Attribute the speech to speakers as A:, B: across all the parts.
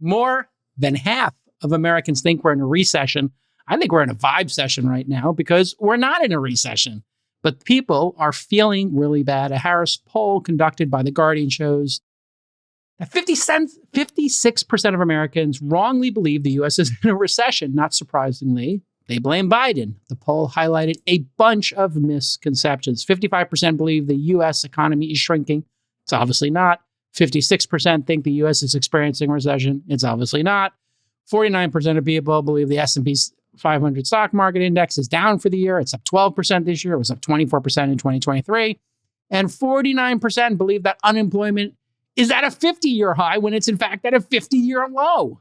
A: More than half of Americans think we're in a recession. I think we're in a vibe session right now because we're not in a recession. But people are feeling really bad. A Harris poll conducted by The Guardian shows that 56% of Americans wrongly believe the U.S. is in a recession. Not surprisingly, they blame Biden. The poll highlighted a bunch of misconceptions. 55% believe the U.S. economy is shrinking. It's obviously not. 56% think the U.S. is experiencing a recession. It's obviously not. 49% of people believe the S&P 500 stock market index is down for the year. It's up 12% this year. It was up 24% in 2023. And 49% believe that unemployment is at a 50-year high when it's in fact at a 50-year low.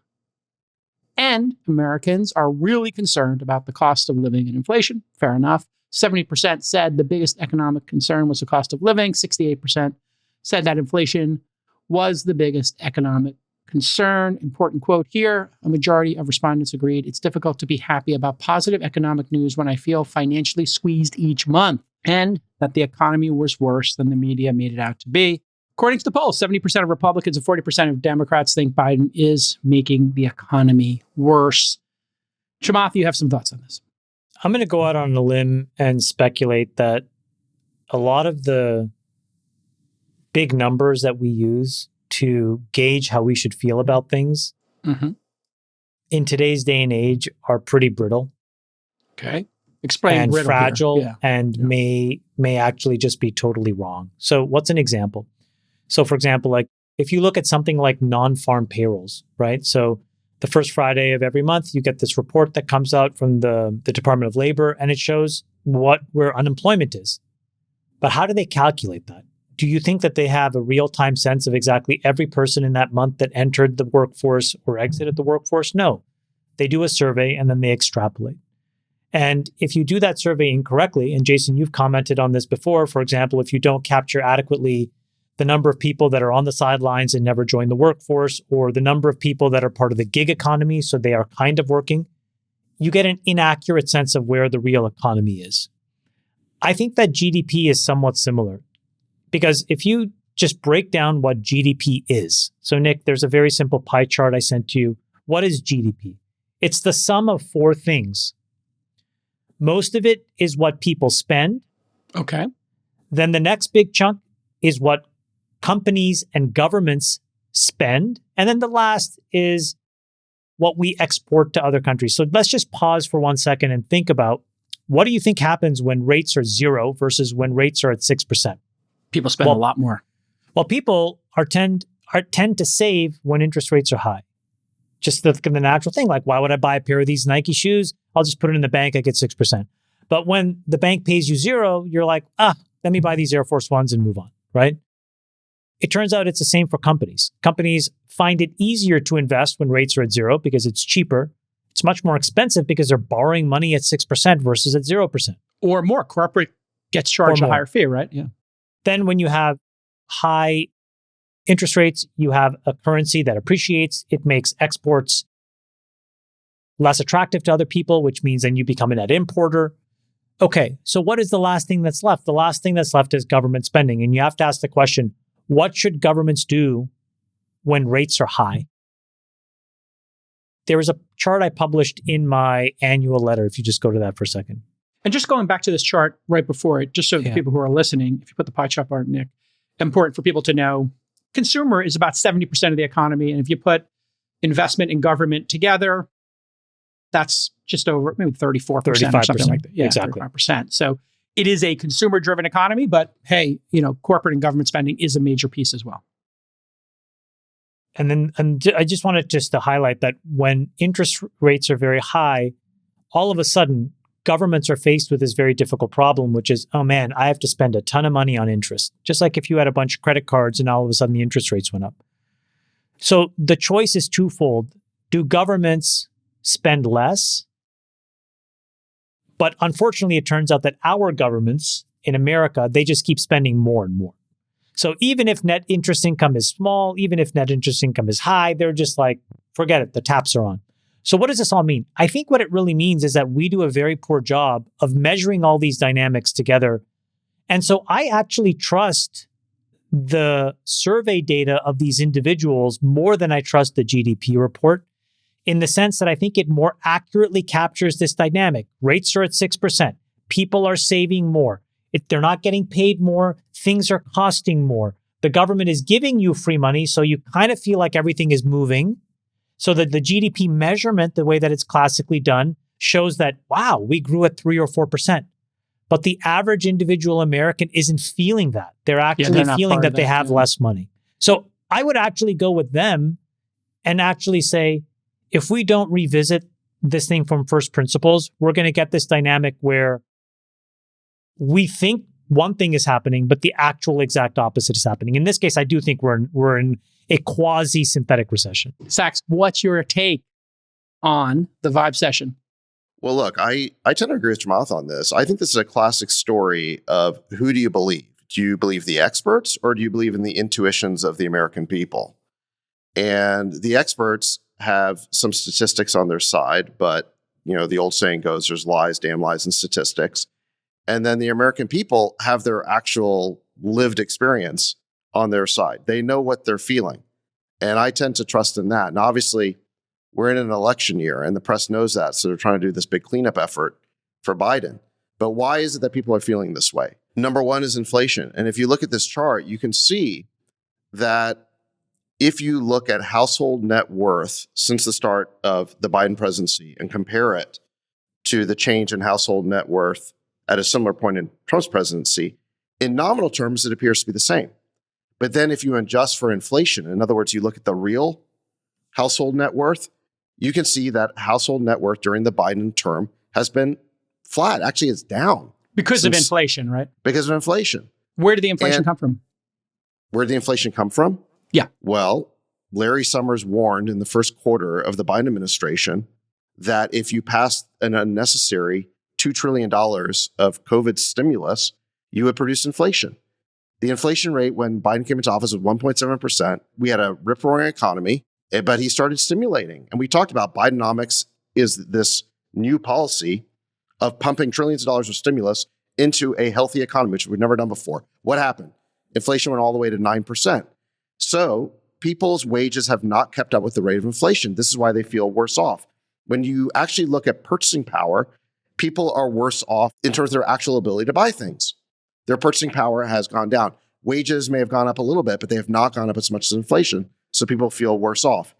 A: And Americans are really concerned about the cost of living and inflation. Fair enough. 70% said the biggest economic concern was the cost of living. 68% said that inflation was the biggest economic concern. Important quote here. A majority of respondents agreed it's difficult to be happy about positive economic news when I feel financially squeezed each month, and that the economy was worse than the media made it out to be. According to the poll, 70% of Republicans and 40% of Democrats think Biden is making the economy worse. Chamath, you have some thoughts on this?
B: I'm going to go out on a limb and speculate that a lot of the big numbers that we use to gauge how we should feel about things in today's day and age are pretty brittle.
A: Okay. Explain
B: and
A: brittle
B: fragile
A: here.
B: and may actually just be totally wrong. So what's an example? So for example, like if you look at something like non-farm payrolls, right? So the first Friday of every month, you get this report that comes out from the Department of Labor, and it shows where unemployment is. But how do they calculate that? Do you think that they have a real-time sense of exactly every person in that month that entered the workforce or exited the workforce? No. They do a survey and then they extrapolate. And if you do that survey incorrectly, and Jason, you've commented on this before, for example, if you don't capture adequately the number of people that are on the sidelines and never join the workforce, or the number of people that are part of the gig economy, so they are kind of working, you get an inaccurate sense of where the real economy is. I think that GDP is somewhat similar. Because if you just break down what GDP is, so Nick, there's a very simple pie chart I sent to you. What is GDP? It's the sum of four things. Most of it is what people spend.
A: Okay.
B: Then the next big chunk is what companies and governments spend. And then the last is what we export to other countries. So let's just pause for 1 second and think about, what do you think happens when rates are 0 versus when rates are at 6%?
A: People spend a lot more.
B: Well, people tend to save when interest rates are high. Just the natural thing. Like, why would I buy a pair of these Nike shoes? I'll just put it in the bank. I get 6%. But when the bank pays you 0, you're like, let me buy these Air Force Ones and move on, right? It turns out it's the same for companies. Companies find it easier to invest when rates are at 0 because it's cheaper. It's much more expensive because they're borrowing money at 6% versus at 0%.
A: Or more. Corporate gets charged a higher fee, right? Yeah.
B: Then when you have high interest rates, you have a currency that appreciates. It makes exports less attractive to other people, which means then you become a net importer. Okay, so what is the last thing that's left? The last thing that's left is government spending. And you have to ask the question, what should governments do when rates are high? There was a chart I published in my annual letter, if you just go to that for a second.
A: And just going back to this chart right before it, just so the people who are listening, if you put the pie chart on, Nick, important for people to know, consumer is about 70% of the economy. And if you put investment and government together, that's just over maybe 34% 35%. Or something like that. Yeah,
B: exactly.
A: 35%. So it is a consumer-driven economy, but hey, corporate and government spending is a major piece as well.
B: And I just wanted to highlight that when interest rates are very high, all of a sudden, governments are faced with this very difficult problem, which is, oh man, I have to spend a ton of money on interest. Just like if you had a bunch of credit cards and all of a sudden the interest rates went up. So the choice is twofold. Do governments spend less? But unfortunately, it turns out that our governments in America, they just keep spending more and more. So even if net interest income is small, even if net interest income is high, they're just like, forget it, the taps are on. So what does this all mean? I think what it really means is that we do a very poor job of measuring all these dynamics together. And so I actually trust the survey data of these individuals more than I trust the GDP report, in the sense that I think it more accurately captures this dynamic. Rates are at 6%. People are saving more. They're not getting paid more. Things are costing more. The government is giving you free money, so you kind of feel like everything is moving. So that the GDP measurement, the way that it's classically done, shows that, wow, we grew at 3 or 4%. But the average individual American isn't feeling that. They're actually feeling that they have less money. So I would actually go with them and actually say, if we don't revisit this thing from first principles, we're going to get this dynamic where we think one thing is happening, but the actual exact opposite is happening. In this case, I do think we're in a quasi-synthetic recession.
A: Sachs, what's your take on the Vibe session?
C: Well, look, I tend to agree with Chamath on this. I think this is a classic story of who do you believe? Do you believe the experts or do you believe in the intuitions of the American people? And the experts have some statistics on their side, but the old saying goes, there's lies, damn lies, and statistics. And then the American people have their actual lived experience on their side. They know what they're feeling. And I tend to trust in that. And obviously, we're in an election year and the press knows that. So they're trying to do this big cleanup effort for Biden. But why is it that people are feeling this way? Number one is inflation. And if you look at this chart, you can see that if you look at household net worth since the start of the Biden presidency and compare it to the change in household net worth at a similar point in Trump's presidency, in nominal terms, it appears to be the same. But then if you adjust for inflation, in other words, you look at the real household net worth, you can see that household net worth during the Biden term has been flat. Actually, it's down.
A: Because of inflation, right?
C: Because of inflation.
A: Where did the inflation come from?
C: Where did the inflation come from?
A: Yeah.
C: Well, Larry Summers warned in the first quarter of the Biden administration that if you passed an unnecessary $2 trillion of COVID stimulus, you would produce inflation. The inflation rate when Biden came into office was 1.7%. We had a rip-roaring economy, but he started stimulating. And we talked about Bidenomics is this new policy of pumping trillions of dollars of stimulus into a healthy economy, which we've never done before. What happened? Inflation went all the way to 9%. So people's wages have not kept up with the rate of inflation. This is why they feel worse off. When you actually look at purchasing power, people are worse off in terms of their actual ability to buy things. Their purchasing power has gone down. Wages may have gone up a little bit, but they have not gone up as much as inflation. So people feel worse off.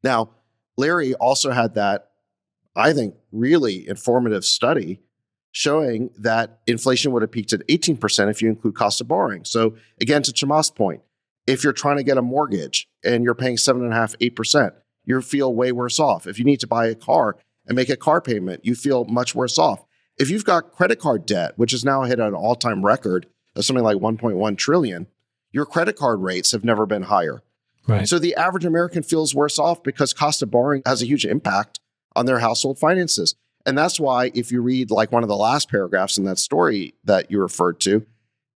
C: Now, Larry also had that, I think, really informative study showing that inflation would have peaked at 18% if you include cost of borrowing. So again, to Chamath's point, if you're trying to get a mortgage and you're paying 7.5%, 8%, you feel way worse off. If you need to buy a car and make a car payment, you feel much worse off. If you've got credit card debt, which is now hit an all-time record of something like 1.1 trillion, your credit card rates have never been higher.
B: Right.
C: So the average American feels worse off because cost of borrowing has a huge impact on their household finances. And that's why if you read like one of the last paragraphs in that story that you referred to,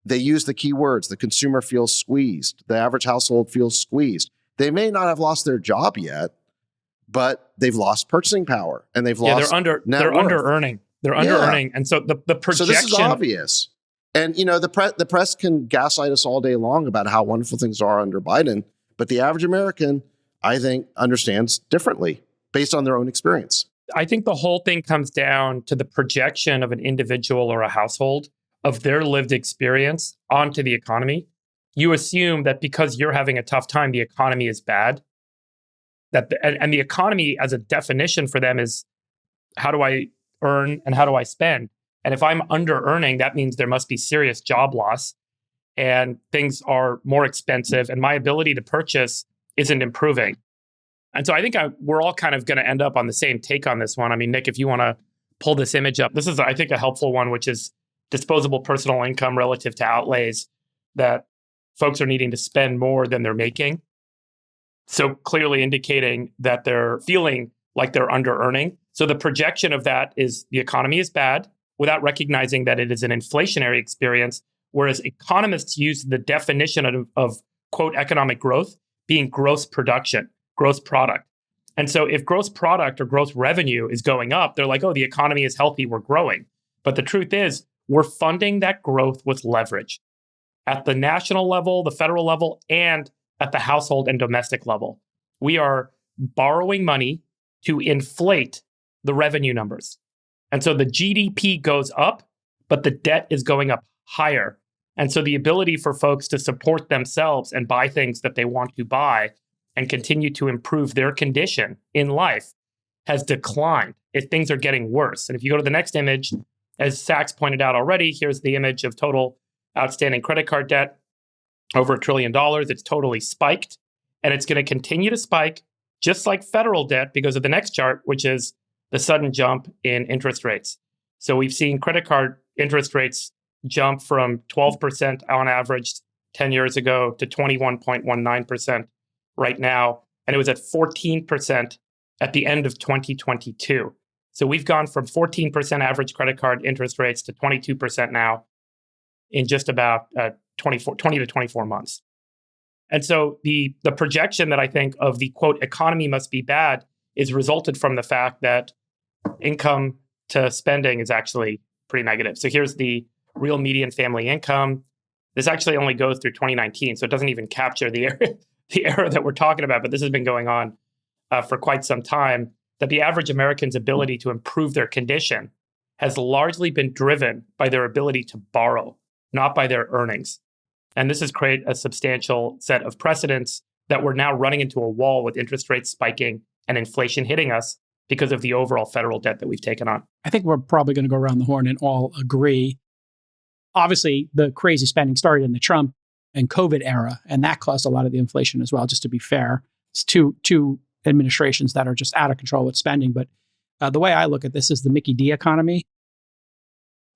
C: they use the key words, the consumer feels squeezed, the average household feels squeezed. They may not have lost their job yet, but they've lost purchasing power and they've lost
D: they're under-earning. They're under-earning. And so the projection...
C: So this is obvious. And, the press can gaslight us all day long about how wonderful things are under Biden, but the average American, I think, understands differently based on their own experience.
D: I think the whole thing comes down to the projection of an individual or a household of their lived experience onto the economy. You assume that because you're having a tough time, the economy is bad. And the economy as a definition for them is how do I earn and how do I spend? And if I'm under earning, that means there must be serious job loss and things are more expensive and my ability to purchase isn't improving. And so I think we're all kind of going to end up on the same take on this one. I mean, Nick, if you want to pull this image up, this is, I think, a helpful one, which is disposable personal income relative to outlays, that folks are needing to spend more than they're making. So clearly indicating that they're feeling like they're under earning. So the projection of that is the economy is bad without recognizing that it is an inflationary experience, whereas economists use the definition of quote, economic growth being gross production, gross product. And so if gross product or gross revenue is going up, they're like, oh, the economy is healthy, we're growing. But the truth is, we're funding that growth with leverage. at the national level, the federal level, and at the household and domestic level. We are borrowing money to inflate the revenue numbers. And so the GDP goes up, but the debt is going up higher. And so the ability for folks to support themselves and buy things that they want to buy and continue to improve their condition in life has declined. If things are getting worse. And if you go to the next image, as Sachs pointed out already, here's the image of total outstanding credit card debt, over $1 trillion. It's totally spiked, and it's going to continue to spike, just like federal debt, because of the next chart, which is the sudden jump in interest rates. So we've seen credit card interest rates jump from 12% on average 10 years ago to 21.19% right now. And it was at 14% at the end of 2022. So we've gone from 14% average credit card interest rates to 22% now in just about 20 to 24 months. And so the projection that I think of the, quote, economy must be bad is resulted from the fact that income to spending is actually pretty negative. So here's the real median family income. This actually only goes through 2019, so it doesn't even capture the era that we're talking about, but this has been going on for quite some time, that the average American's ability to improve their condition has largely been driven by their ability to borrow, not by their earnings. And this has created a substantial set of precedents that we're now running into a wall with interest rates spiking and inflation hitting us because of the overall federal debt that we've taken on.
A: I think we're probably going to go around the horn and all agree. Obviously, the crazy spending started in the Trump and COVID era, and that caused a lot of the inflation as well, just to be fair. It's two administrations that are just out of control with spending. But the way I look at this is the Mickey D economy.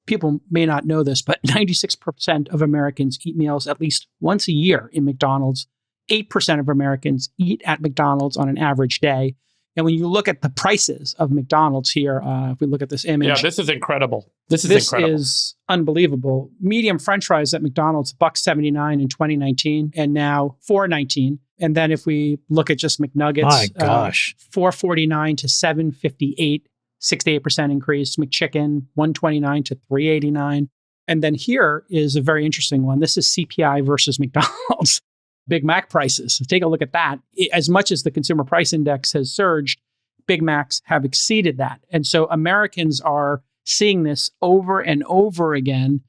A: People may not know this, but 96% of Americans eat meals at least once a year in McDonald's. 8% of Americans eat at McDonald's on an average day. And when you look at the prices of McDonald's here, if we look at this image.
D: Yeah, this is incredible. This
A: is unbelievable. Medium French fries at McDonald's, $1.79 in 2019, and now $4.19. And then if we look at just McNuggets,
B: my gosh,
A: $4.49 to $7.58, 68% increase. McChicken, $1.29 to $3.89. And then here is a very interesting one. This is CPI versus McDonald's. Big Mac prices. So take a look at that. As much as the consumer price index has surged, Big Macs have exceeded that. And so Americans are seeing this over and over again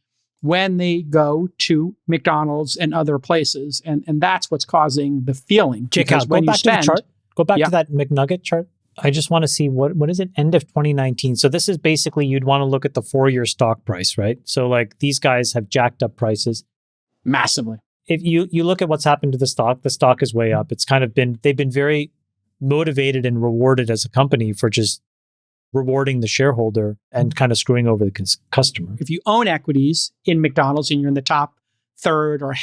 A: when they go to McDonald's and other places. And that's what's causing the feeling.
B: Jake, go back to the chart. Go back to that McNugget chart. I just want to see what is it, end of 2019. So this is basically, you'd want to look at the 4-year stock price, right? So like these guys have jacked up prices
A: massively.
B: If you look at what's happened to the stock is way up. It's kind of they've been very motivated and rewarded as a company for just rewarding the shareholder and kind of screwing over the customer.
A: If you own equities in McDonald's and you're in the top third or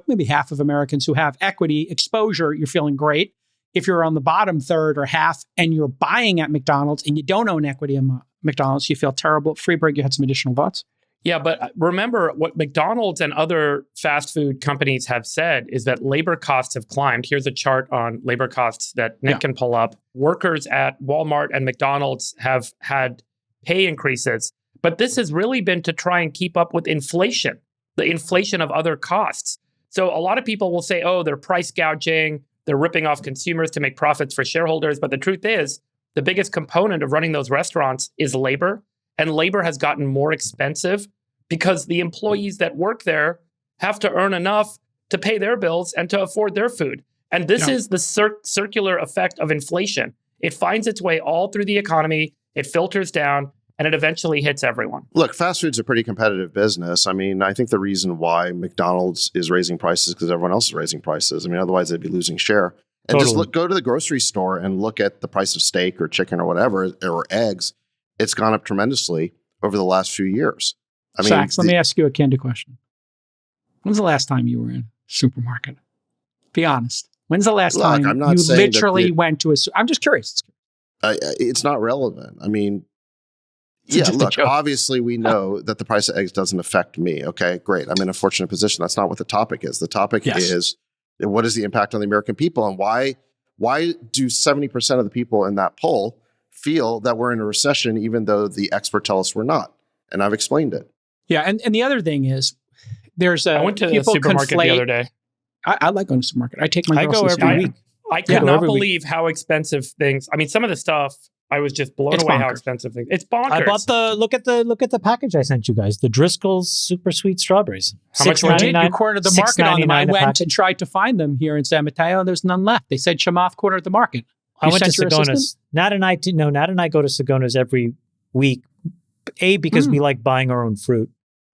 A: maybe half of Americans who have equity exposure, you're feeling great. If you're on the bottom third or half and you're buying at McDonald's and you don't own equity in McDonald's, you feel terrible. Freeberg, you had some additional thoughts?
D: Yeah, but remember what McDonald's and other fast food companies have said is that labor costs have climbed. Here's a chart on labor costs that Nick can pull up. Workers at Walmart and McDonald's have had pay increases, but this has really been to try and keep up with inflation, the inflation of other costs. So a lot of people will say, oh, they're price gouging, they're ripping off consumers to make profits for shareholders. But the truth is, the biggest component of running those restaurants is labor. And labor has gotten more expensive because the employees that work there have to earn enough to pay their bills and to afford their food. And this is the circular effect of inflation. It finds its way all through the economy, it filters down, and it eventually hits everyone.
C: Look, fast food's a pretty competitive business. I mean, I think the reason why McDonald's is raising prices is because everyone else is raising prices. I mean, otherwise they'd be losing share. And just go to the grocery store and look at the price of steak or chicken or whatever, or eggs. It's gone up tremendously over the last few years. I mean,
A: Sachs, let me ask you a candid question. When's the last time you were in a supermarket? Be honest. When's the last time you literally went to I'm just curious.
C: It's not relevant. I mean, look, obviously we know that the price of eggs doesn't affect me. Okay, great. I'm in a fortunate position. That's not what the topic is. The topic is, what is the impact on the American people, and why do 70% of the people in that poll feel that we're in a recession, even though the experts tell us we're not? And I've explained it.
A: Yeah. And the other thing is, There's
D: I went to the
A: people
D: supermarket the other day.
A: I like going to the supermarket. I take my
B: I
A: girls
B: go
A: to the
B: every
A: supermarket.
B: week.
D: I could not believe how expensive things. I mean, some of the stuff I was just blown
A: It's
D: away how
A: bonkers.
D: expensive things. It's bonkers.
B: I bought look at the package I sent you guys. The Driscoll's super sweet strawberries.
D: How much were
A: I
D: they?
A: did. You cornered the market on them. I
B: $6.99 a
A: went
B: pack.
A: and tried to find them here in San Mateo, and there's none left. They said Chamath cornered the market.
B: I
A: You
B: went to
A: sent your
B: Segona's.
A: assistant?
B: Nat and I go to Segona's every week. A, because we like buying our own fruit.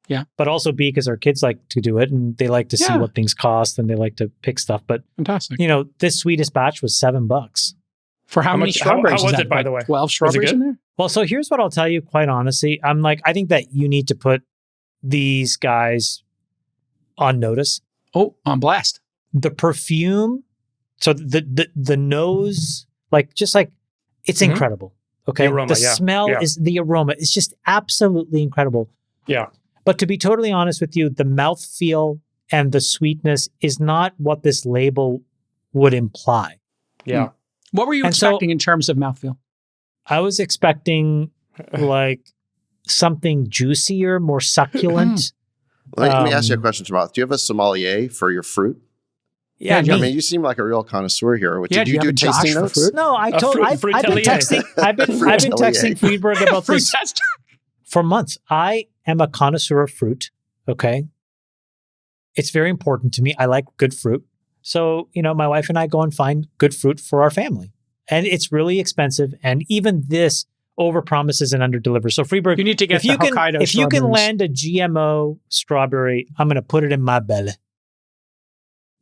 A: Yeah.
B: But also B, because our kids like to do it and they like to see
A: Yeah.
B: what things cost and they like to pick stuff. But
A: Fantastic.
B: this sweetest batch was $7.
A: For how many
D: much- how
A: strawberries?
D: was
A: is
D: it,
A: that?
D: by
A: Like
D: the way?
A: 12 strawberries
D: good?
A: in there?
B: Well, so here's what I'll tell you, quite honestly. I think that you need to put these guys on notice.
A: Oh, on blast.
B: The perfume, so the nose, it's
D: Mhm.
B: incredible. Okay.
D: The aroma,
B: the
D: yeah.
B: smell
D: Yeah.
B: is the aroma. It's just absolutely incredible.
D: Yeah.
B: But to be totally honest with you, the mouthfeel and the sweetness is not what this label would imply.
D: Yeah.
A: What were you
B: And so-
A: expecting in terms of mouthfeel?
B: I was expecting like something juicier, more succulent.
C: Let me ask you a
B: Um,
C: question, Chamath. Do you have a sommelier for your fruit?
B: Yeah,
A: Yeah,
C: I
B: me.
C: mean, you seem like a real connoisseur here.
A: Yeah,
C: Did
A: do
C: you
A: you
C: do
A: have a Josh
C: tasting
A: for
C: notes?
A: fruit?
B: No,
D: A fruit-
B: I've been
D: fruitelier.
B: texting. I've been texting Friedberg about
A: Fruit
B: this
A: tester.
B: for months. I am a connoisseur of fruit. Okay. It's very important to me. I like good fruit. So, my wife and I go and find good fruit for our family. And it's really expensive. And even this overpromises and underdelivers. So Friedberg,
A: You need to get
B: if you
A: the Hokkaido
B: if you can
A: strawberries.
B: land a GMO strawberry, I'm going to put it in my belly.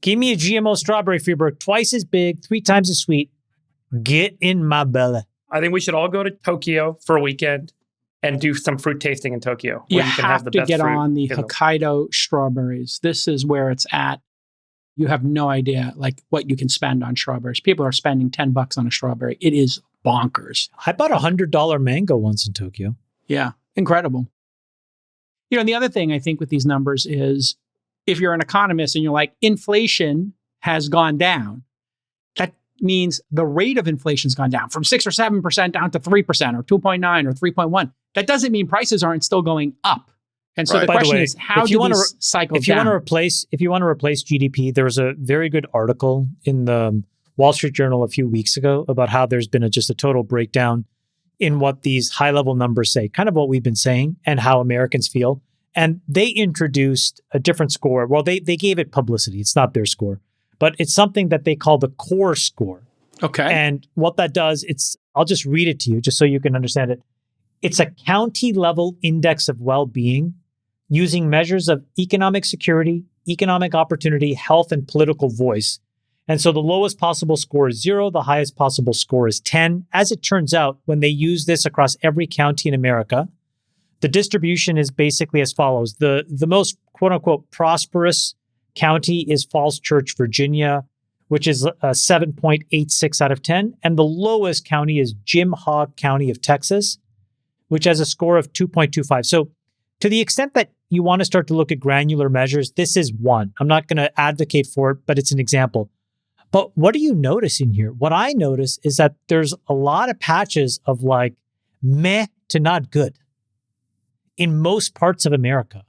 B: Give me a GMO strawberry, Friedberg, twice as big, 3 times as sweet. Get in my belly.
D: I think we should all go to Tokyo for a weekend and do some fruit tasting in Tokyo.
A: You
D: where can
A: have
D: the
A: to
D: best
A: get
D: fruit
A: on the
D: in
A: Hokkaido strawberries. This is where it's at. You have no idea what you can spend on strawberries. People are spending $10 on a strawberry. It is bonkers.
B: I bought a $100 mango once in Tokyo.
A: Yeah, incredible. And the other thing I think with these numbers is if you're an economist and you're like, inflation has gone down, that means the rate of inflation's gone down from 6 or 7% down to 3% or 2.9 or 3.1. That doesn't mean prices aren't still going up. And so
C: Right.
A: the
C: By
B: the
A: question
B: way,
A: is, how
B: if
A: do
B: you wanna
A: these cycle
B: If you
A: down?
B: want to replace GDP, there was a very good article in the Wall Street Journal a few weeks ago about how there's been just a total breakdown in what these high-level numbers say, kind of what we've been saying and how Americans feel. And they introduced a different score. Well, they gave it publicity. It's not their score, but it's something that they call the core score.
A: Okay.
B: And what that does, I'll just read it to you just so you can understand it. It's a county level index of well-being using measures of economic security, economic opportunity, health, and political voice. And so the lowest possible score is 0. The highest possible score is 10. As it turns out, when they use this across every county in America, the distribution is basically as follows. The most quote unquote prosperous county is Falls Church, Virginia, which is a 7.86 out of 10. And the lowest county is Jim Hogg County of Texas, which has a score of 2.25. So to the extent that you want to start to look at granular measures, this is one. I'm not going to advocate for it, but it's an example. But what do you notice in here? What I notice is that there's a lot of patches of meh to not good in most parts of America.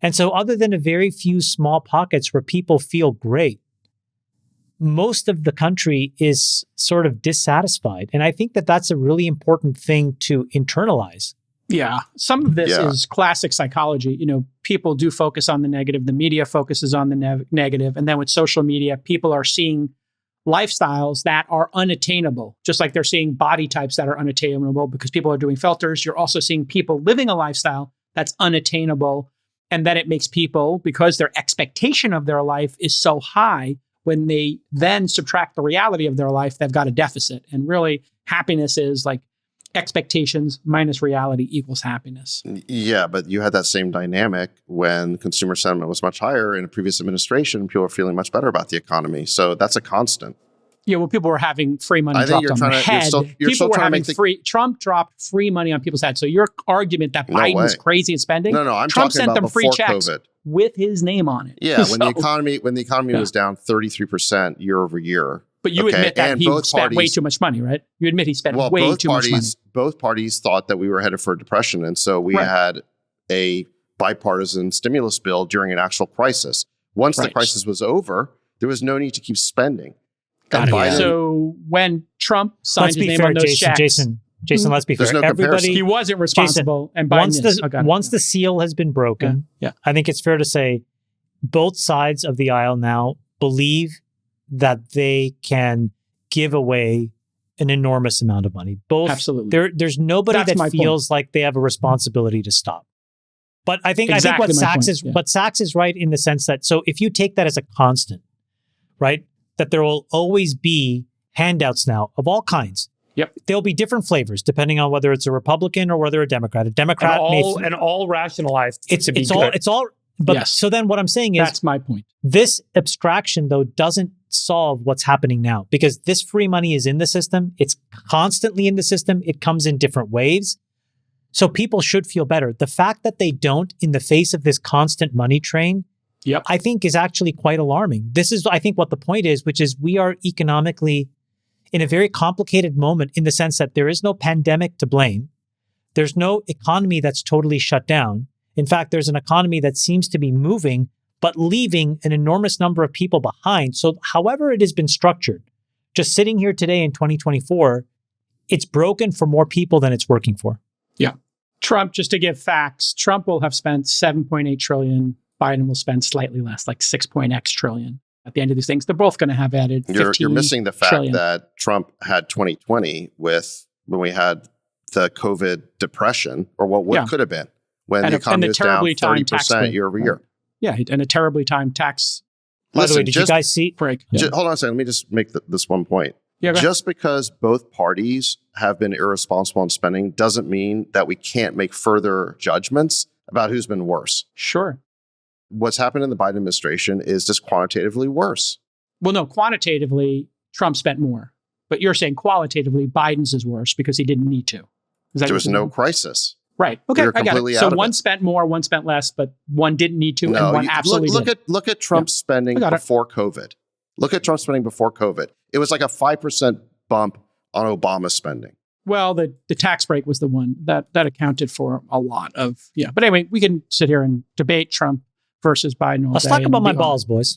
B: And so other than a very few small pockets where people feel great, most of the country is sort of dissatisfied. And I think that that's a really important thing to internalize.
A: Yeah. Some of this
C: Yeah.
A: is classic psychology. People do focus on the negative. The media focuses on the negative. And then with social media, people are seeing lifestyles that are unattainable, just like they're seeing body types that are unattainable because people are doing filters. You're also seeing people living a lifestyle that's unattainable. And then it makes people, because their expectation of their life is so high, when they then subtract the reality of their life, they've got a deficit. And really, happiness is expectations minus reality equals happiness.
C: Yeah, but you had that same dynamic when consumer sentiment was much higher in a previous administration. People were feeling much better about the economy. So that's a constant.
A: Yeah, well, people were having free money
C: I think
A: dropped
C: you're
A: on
C: trying
A: their
C: to- you're
A: head.
C: still- you're
A: People
C: still
A: were
C: trying to
A: having
C: make the-
A: free. Trump dropped free money on people's heads. So your argument that
C: No
A: Biden's
C: way.
A: crazy at spending,
C: No, I'm
A: Trump
C: talking
A: sent
C: about
A: them free
C: before
A: checks
C: COVID.
A: with his name on it.
C: Yeah,
A: So-
C: when the economy
A: Yeah.
C: was down 33% year over year.
A: But you
C: Okay,
A: admit that
C: and
A: he
C: both
A: spent way
C: parties-
A: too much money, right? You admit he spent
C: Well,
A: way
C: both
A: too much money.
C: parties thought that we were headed for a depression, and so we
A: Right.
C: had a bipartisan stimulus bill during an actual crisis. Once the crisis was over, there was no need to keep spending.
A: Got it. So when Trump signed his name on those checks,
B: Jason, let's be fair.
C: no comparison.
A: He wasn't responsible, and Biden
B: once the seal has been broken, I think it's fair to say both sides of the aisle now believe that they can give away an enormous amount of money. Both,
A: absolutely.
B: There's nobody that feels like they have a responsibility to stop. But I think what Sachs is right in the sense that, so if you take that as a constant, right, that there will always be handouts now of all kinds.
A: Yep.
B: There'll be different flavors depending on whether it's a Republican or whether a Democrat. A Democrat
D: and all rationalized.
B: So then what I'm saying is,
A: that's my point.
B: This abstraction though doesn't solve what's happening now, because this free money is in the system. It's constantly in the system. It comes in different waves. So people should feel better. The fact that they don't in the face of this constant money train, I think is actually quite alarming. This is, I think, what the point is, which is we are economically in a very complicated moment in the sense that there is no pandemic to blame. There's no economy that's totally shut down. In fact, there's an economy that seems to be moving, but leaving an enormous number of people behind. So however it has been structured, just sitting here today in 2024, it's broken for more people than it's working for.
A: Yeah. Trump, just to give facts, Trump will have spent 7.8 trillion. Biden will spend slightly less, like 6.x trillion. At the end of these things, they're both going to have added 15
C: You're missing the fact
A: trillion.
C: that Trump had 2020 when we had the COVID depression, or what could have been, when the economy was down 30% year over year.
A: Yeah, and a terribly timed tax.
B: By the way, did you guys see?
A: Break.
C: Hold on a second. Let me just make this one point.
A: Yeah,
C: just because both parties have been irresponsible in spending doesn't mean that we can't make further judgments about who's been worse.
A: Sure.
C: What's happened in the Biden administration is just quantitatively worse.
A: Well, no, quantitatively, Trump spent more. But you're saying qualitatively, Biden's is worse because he didn't need to.
C: There was no crisis.
A: Right. Okay, I got it. So one spent more, one spent less, but one didn't need to, and one absolutely did.
C: Look at Trump's spending before COVID. Look at Trump's spending before COVID. It was like a 5% bump on Obama's spending.
A: Well, the tax break was the one that accounted for a lot of, But anyway, we can sit here and debate Trump versus Biden all
B: Let's
A: day.
B: talk about my balls, boys.